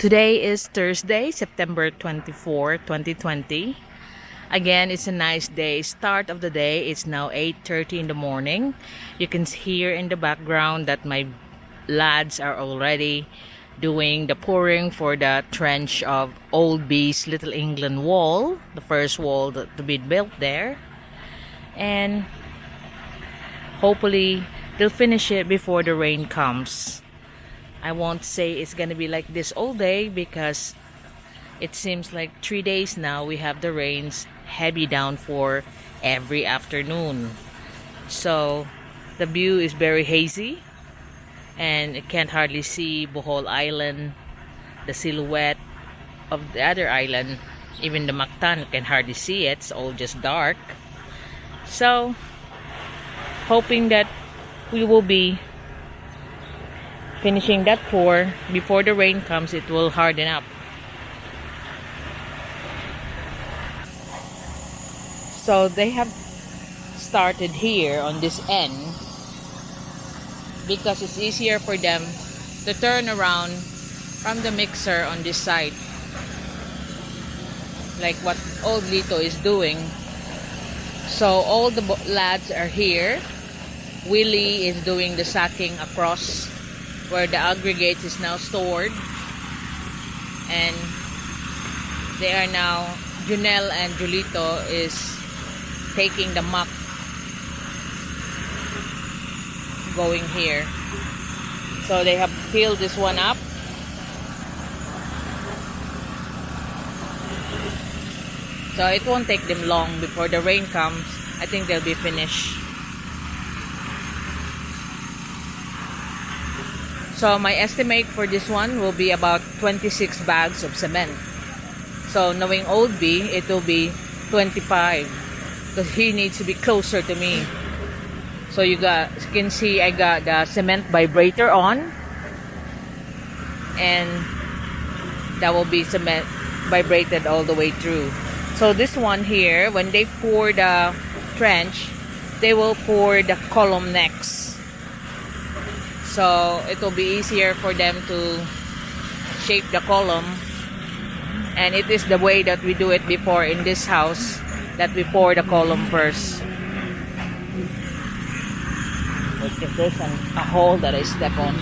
Today is Thursday, September 24, 2020. Again, it's a nice day. Start of the day. It's now 8:30 in the morning. You can hear in the background that my lads are already doing the pouring for the trench of Old B's Little England wall, the first wall to be built there. And hopefully they'll finish it before the rain comes. I won't say it's gonna be like this all day because it seems like 3 days now we have the rains, heavy downpour every afternoon. So the view is very hazy and you can't hardly see Bohol Island, the silhouette of the other island, even the Mactan, you can hardly see it. It's all just dark. So hoping that we will be finishing that pour before the rain comes. It will harden up. So they have started here on this end because it's easier for them to turn around from the mixer on this side, like what old Lito is doing. So all the lads are here. Willie is doing the sacking across where the aggregates is now stored, and they are now, Junel and Julito is taking the muck going here. So they have filled this one up. So it won't take them long before the rain comes. I think they'll be finished. So my estimate for this one will be about 26 bags of cement. So knowing Old B, it will be 25 because he needs to be closer to me. So you can see I got the cement vibrator on, and that will be cement vibrated all the way through. So this one here, when they pour the trench, they will pour the column next. So it will be easier for them to shape the column, and it is the way that we do it before in this house, that we pour the column first. Look, if there's a hole that I step on.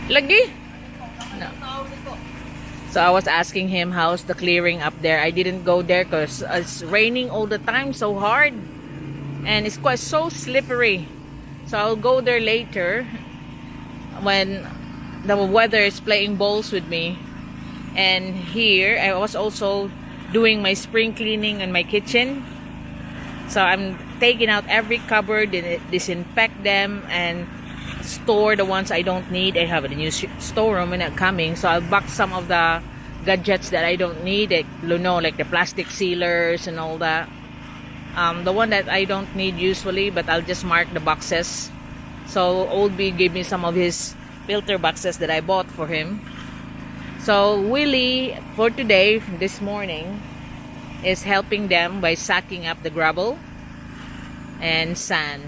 Lagi? No. So I was asking him how's the clearing up there. I didn't go there because it's raining all the time so hard, and it's quite so slippery. So I'll go there later when the weather is playing balls with me. And here I was also doing my spring cleaning in my kitchen. So I'm taking out every cupboard and disinfect them and store the ones I don't need. I have a new storeroom coming, so I'll box some of the gadgets that I don't need, like, like the plastic sealers and all that. The one that I don't need usually, but I'll just mark the boxes. So Old B gave me some of his filter boxes that I bought for him. So Willie, for today, this morning, is helping them by sacking up the gravel and sand,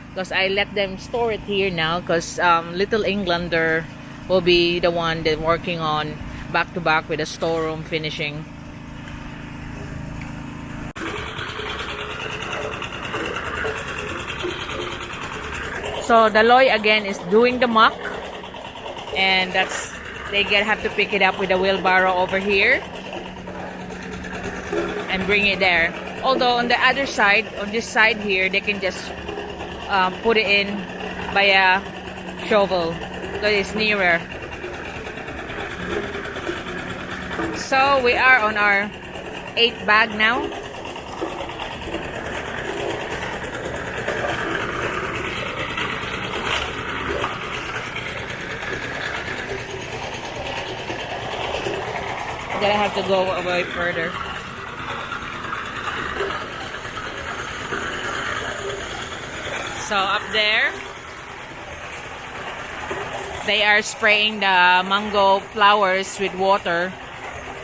because I let them store it here now, because Little Englander will be the one that working on back to back with the storeroom finishing. So the Loy again is doing the muck, and they have to pick it up with a wheelbarrow over here and bring it there. Although on the other side, on this side here, they can just put it in by a shovel because it's nearer. So we are on our 8th bag now. Then I have to go a bit further. So up there, They are spraying the mango flowers with water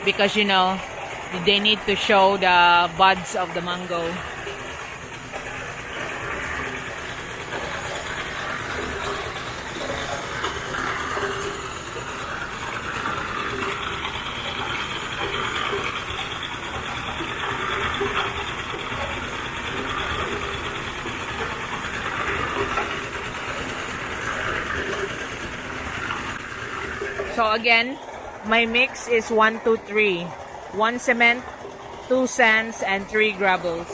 because, you know, they need to show the buds of the mango. So again, my mix is 1, 2, 3. 1 cement, 2 sands, and 3 gravels.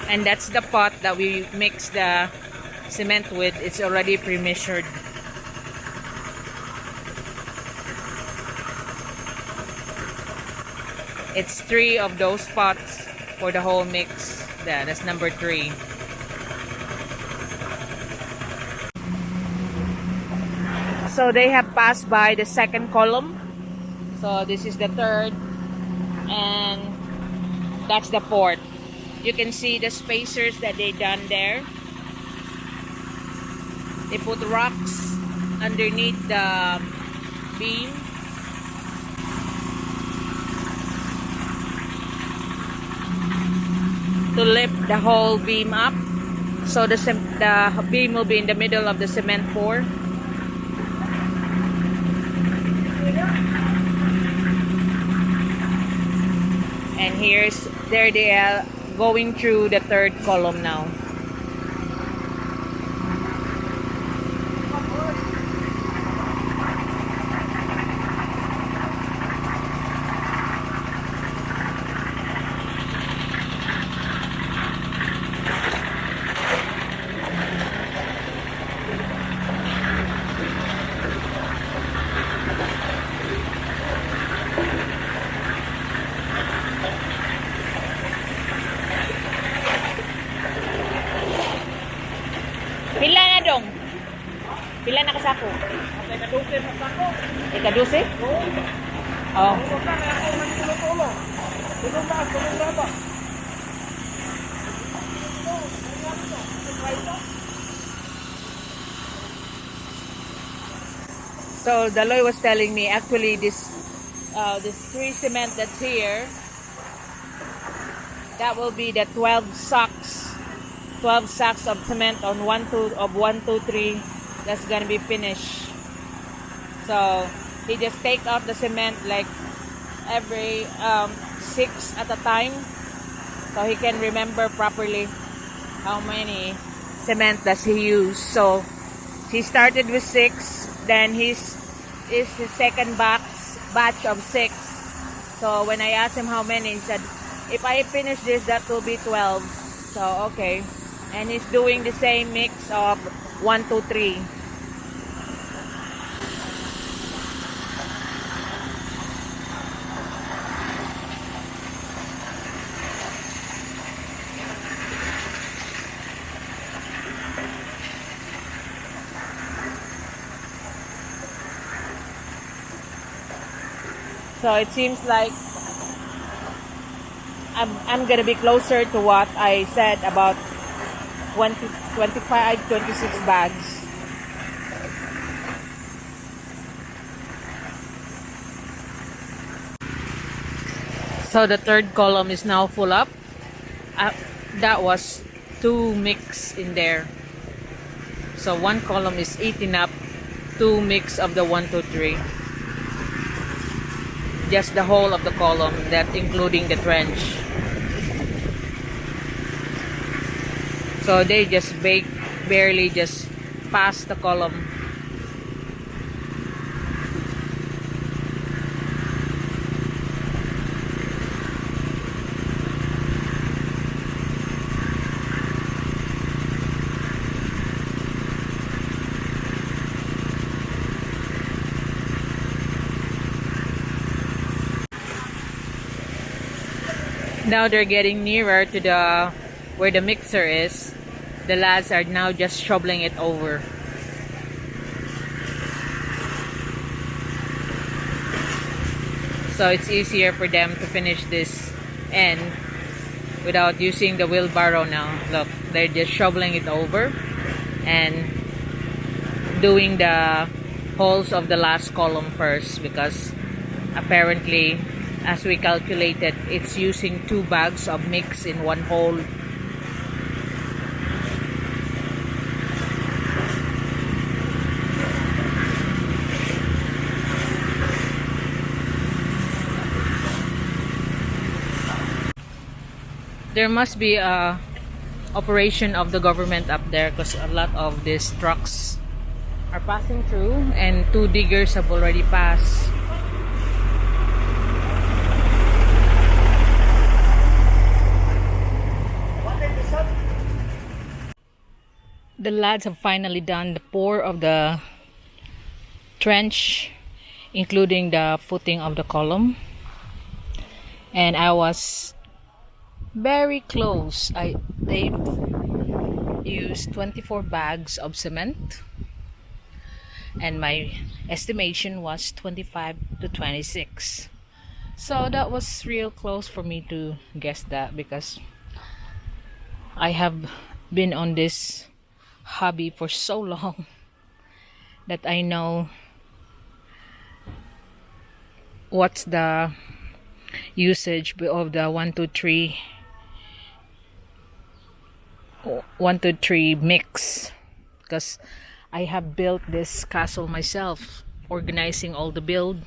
And that's the pot that we mix the cement with. It's already pre-measured. It's 3 of those pots for the whole mix. Yeah, that's number 3. So they have passed by the second column. So this is the third, and that's the fourth. You can see the spacers that they done there. They put rocks underneath the beam. To lift the whole beam up, so the beam will be in the middle of the cement pour. And there they are going through the third column now. Pila na dong? Pila na kasako? Ika-12 na sako. Ika-12? Oo. Oh. So Daloy was telling me actually this 3 cement that's here, that will be the 12 sacks. 12 sacks of cement on 1, 2, 3 that's gonna be finished. So he just take out the cement like every 6 at a time, so he can remember properly how many cement does he use. So he started with 6, then is his second batch of 6. So when I asked him how many, he said if I finish this that will be 12. So okay. And he's doing the same mix of 1, 2, 3. So it seems like I'm gonna be closer to what I said about 25, 26 bags. So the third column is now full up. That was 2 mix in there. So 1 column is eating up 2 mix of the 1, 2, 3. Just the whole of the column, that including the trench. So they just barely just past the column. Now they're getting nearer to the where the mixer is. The lads are now just shoveling it over. So it's easier for them to finish this end without using the wheelbarrow now. Look, they're just shoveling it over and doing the holes of the last column first, because apparently, as we calculated, it's using 2 bags of mix in one hole. There must be a operation of the government up there, because a lot of these trucks are passing through and 2 diggers have already passed. The lads have finally done the pour of the trench, including the footing of the column, and I was very close. They used 24 bags of cement, and my estimation was 25 to 26. So that was real close for me to guess that, because I have been on this hobby for so long that I know what's the usage of the 1 2 3 mix, because I have built this castle myself, organizing all the build,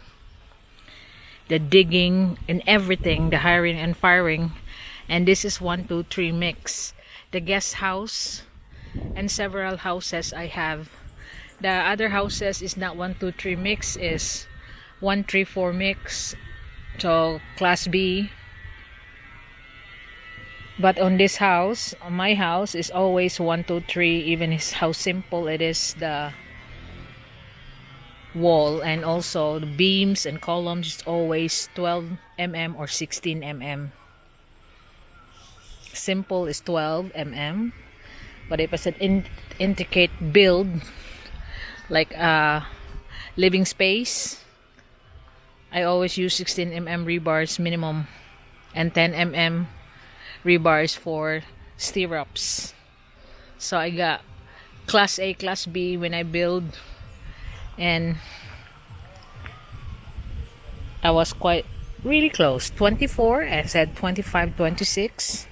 the digging and everything, the hiring and firing, and this is 1 2 3 mix. The guest house and several houses I have, the other houses is not 1 2 3 mix, is 1 3 4 mix, so class B. But on this house, on my house, is always 1 2 3, even how simple it is, the wall, and also the beams and columns is always 12 mm or 16 mm. Simple is 12 mm, but if it's an intricate build like a living space, I always use 16 mm rebars minimum and 10 mm rebars for stirrups. So I got class A, class B when I build, and I was quite really close. 24, I said 25, 26.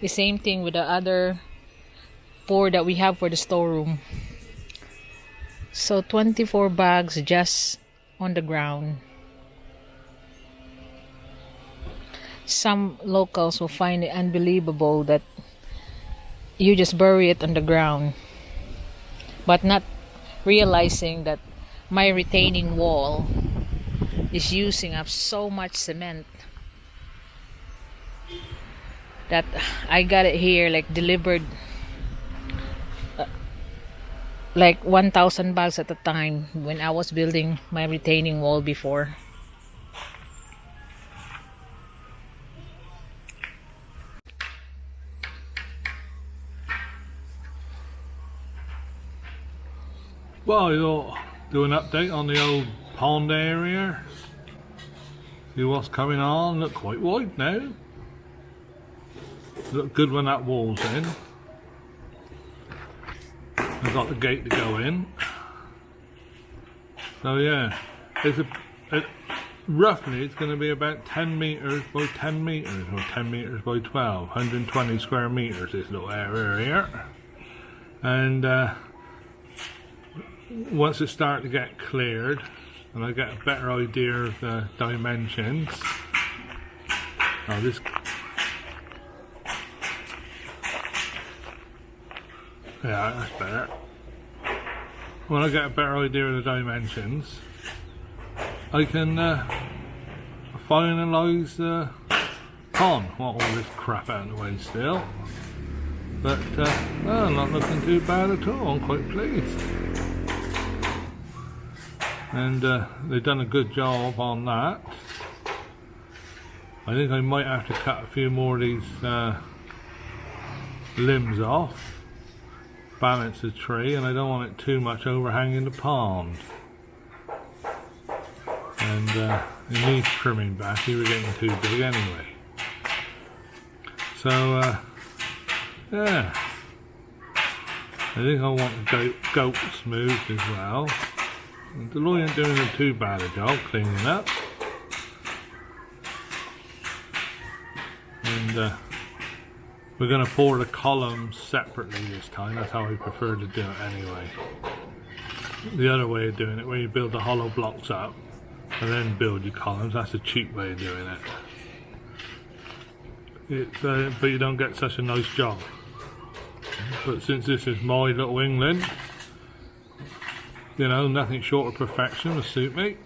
The same thing with the other pour that we have for the storeroom. So 24 bags just on the ground. Some locals will find it unbelievable that you just bury it on the ground, but not realizing that my retaining wall is using up so much cement that I got it here like delivered like 1,000 bags at a time when I was building my retaining wall before. Well, I thought do an update on the old pond area. See what's coming on. Look quite wide now. Look good when that wall's in. I've got the gate to go in. So yeah, roughly it's going to be about 10 meters by 10 meters, or 10 meters by 12, 120 square meters. This little area here, and once it starts to get cleared and I get a better idea of the dimensions, oh, this, yeah, that's better. When I get a better idea of the dimensions, I can finalise the pond. Want all this crap out of the way still, but well, not looking too bad at all. I'm quite pleased. And they've done a good job on that. I think I might have to cut a few more of these limbs off, balance the tree, and I don't want it too much overhanging the pond. and it needs trimming back. You were getting too big anyway. So yeah, I think I want the goats moved as well. The lawyer ain't doing too bad a job cleaning up. And we're going to pour the columns separately this time. That's how I prefer to do it anyway. The other way of doing it, where you build the hollow blocks up and then build your columns, that's a cheap way of doing it. But you don't get such a nice job. But since this is my little England, you know, nothing short of perfection will suit me.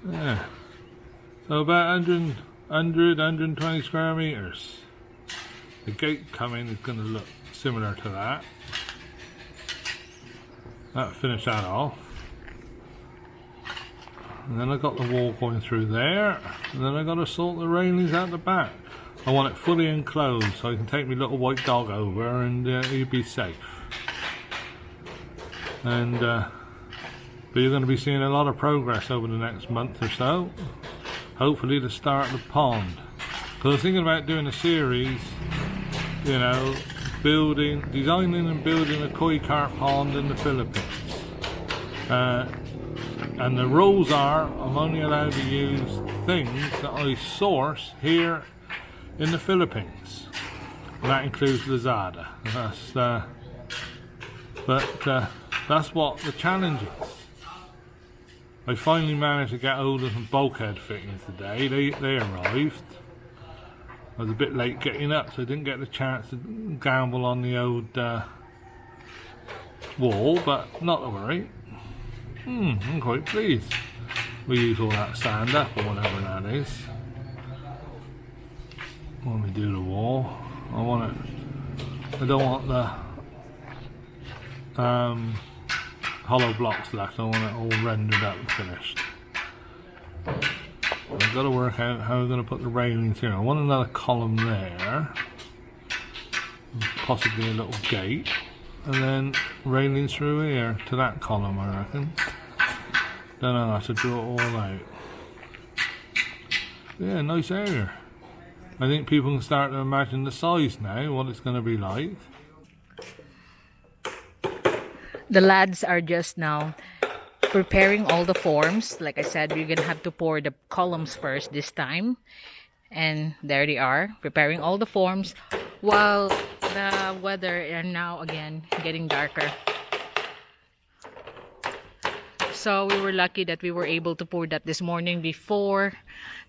Yeah. So about 120 square meters. The gate coming is going to look similar to that. That'll finish that off. And then I got the wall going through there. And then I got to sort the railings out the back. I want it fully enclosed so I can take my little white dog over and he'll be safe. And but you're going to be seeing a lot of progress over the next month or so. Hopefully the start of the pond. Because I was thinking about doing a series, you know, designing and building a koi carp pond in the Philippines. And the rules are I'm only allowed to use things that I source here in the Philippines. And that includes Lazada. That's what the challenge is. I finally managed to get hold of some bulkhead fittings today. They arrived. I was a bit late getting up, so I didn't get the chance to gamble on the old wall, but not to worry. I'm quite pleased. We use all that sand up or whatever that is when we do the wall. I don't want the hollow blocks left. I want it all rendered up and finished. I've got to work out how we're going to put the railings here. I want another column there, possibly a little gate, and then railings through here to that column, I reckon. Then I'll have to draw it all out. Yeah, nice area. I think people can start to imagine the size now, what it's going to be like. The lads are just now preparing all the forms. Like I said, we're gonna have to pour the columns first this time. And there they are, preparing all the forms while the weather are now again getting darker. So we were lucky that we were able to pour that this morning before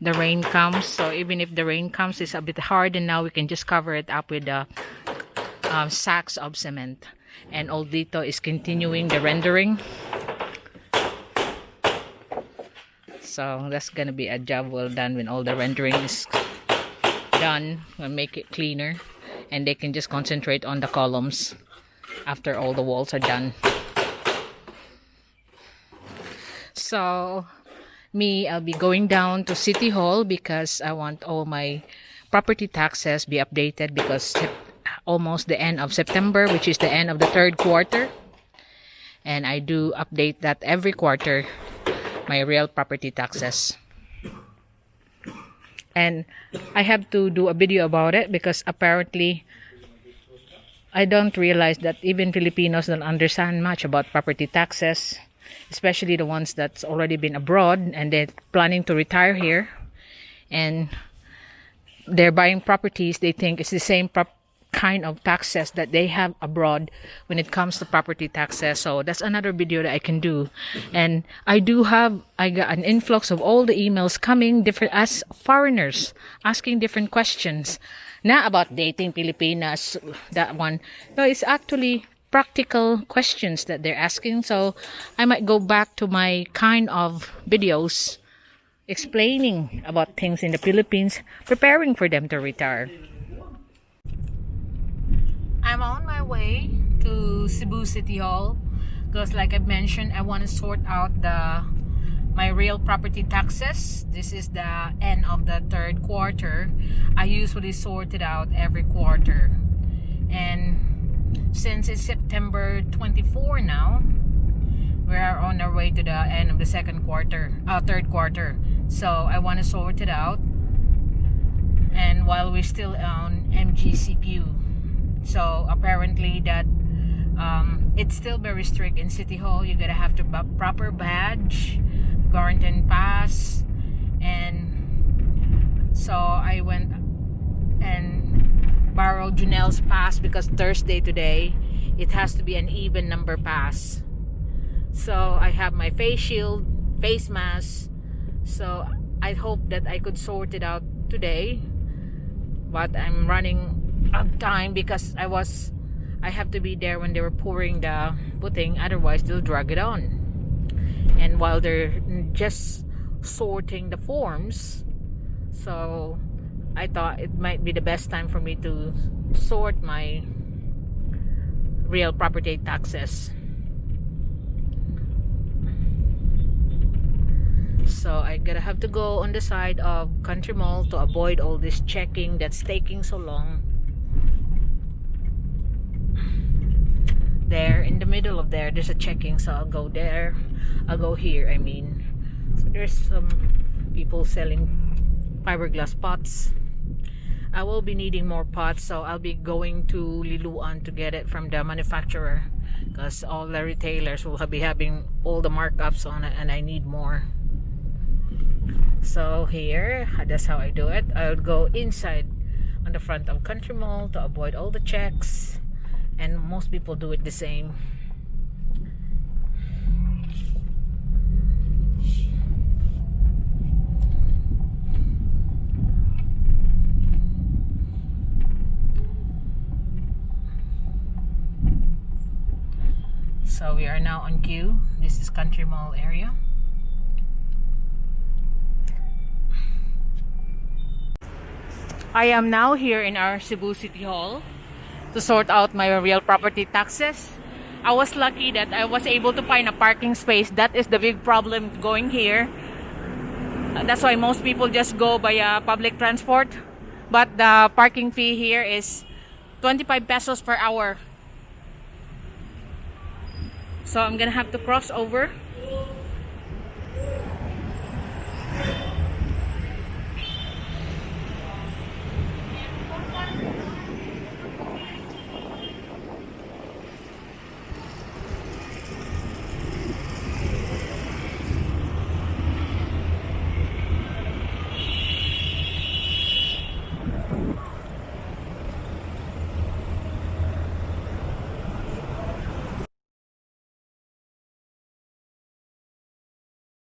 the rain comes. So even if the rain comes, it's a bit hard, and now we can just cover it up with the sacks of cement. And Oldito is continuing the rendering. So that's gonna be a job well done when all the rendering is done. We'll make it cleaner, and they can just concentrate on the columns after all the walls are done. So I'll be going down to City Hall because I want all my property taxes be updated, because almost the end of September, which is the end of the third quarter, and I do update that every quarter, my real property taxes. And I have to do a video about it because apparently I don't realize that even Filipinos don't understand much about property taxes, especially the ones that's already been abroad and they're planning to retire here and they're buying properties. They think it's the same kind of taxes that they have abroad when it comes to property taxes. So that's another video that I can do. And I got an influx of all the emails coming different as foreigners asking different questions. Not about dating Filipinas, that one. No, it's actually practical questions that they're asking. So I might go back to my kind of videos explaining about things in the Philippines, preparing for them to retire. I'm on my way to Cebu City Hall because, like I mentioned, I want to sort out my real property taxes. This is the end of the third quarter. I usually sort it out every quarter, and since it's September 24 now, We are on our way to the end of the third quarter. So I want to sort it out. And while we're still on MGCPU, so apparently that it's still very strict in City Hall. You gotta have to proper badge, quarantine pass, and so I went and borrowed Junelle's pass because Thursday today it has to be an even number pass. So I have my face shield, face mask. So I hope that I could sort it out today, but I'm running out of time because I have to be there when they were pouring the pudding, otherwise they'll drag it on. And while they're just sorting the forms, so I thought it might be the best time for me to sort my real property taxes. So I gotta have to go on the side of Country Mall to avoid all this checking that's taking so long. There in the middle of there's a checking, so I'll go there. I'll go here, I mean. So there's some people selling fiberglass pots. I will be needing more pots, so I'll be going to Liluan to get it from the manufacturer, because all the retailers will be having all the markups on it and I need more. So here, that's how I do it. I would go inside on the front of Country Mall to avoid all the checks, and most people do it the same. So we are now on queue. This is Country Mall area. I am now here in our Cebu City Hall to sort out my real property taxes. I was lucky that I was able to find a parking space. That is the big problem going here. That's why most people just go by public transport. But the parking fee here is 25 pesos per hour. So I'm gonna have to cross over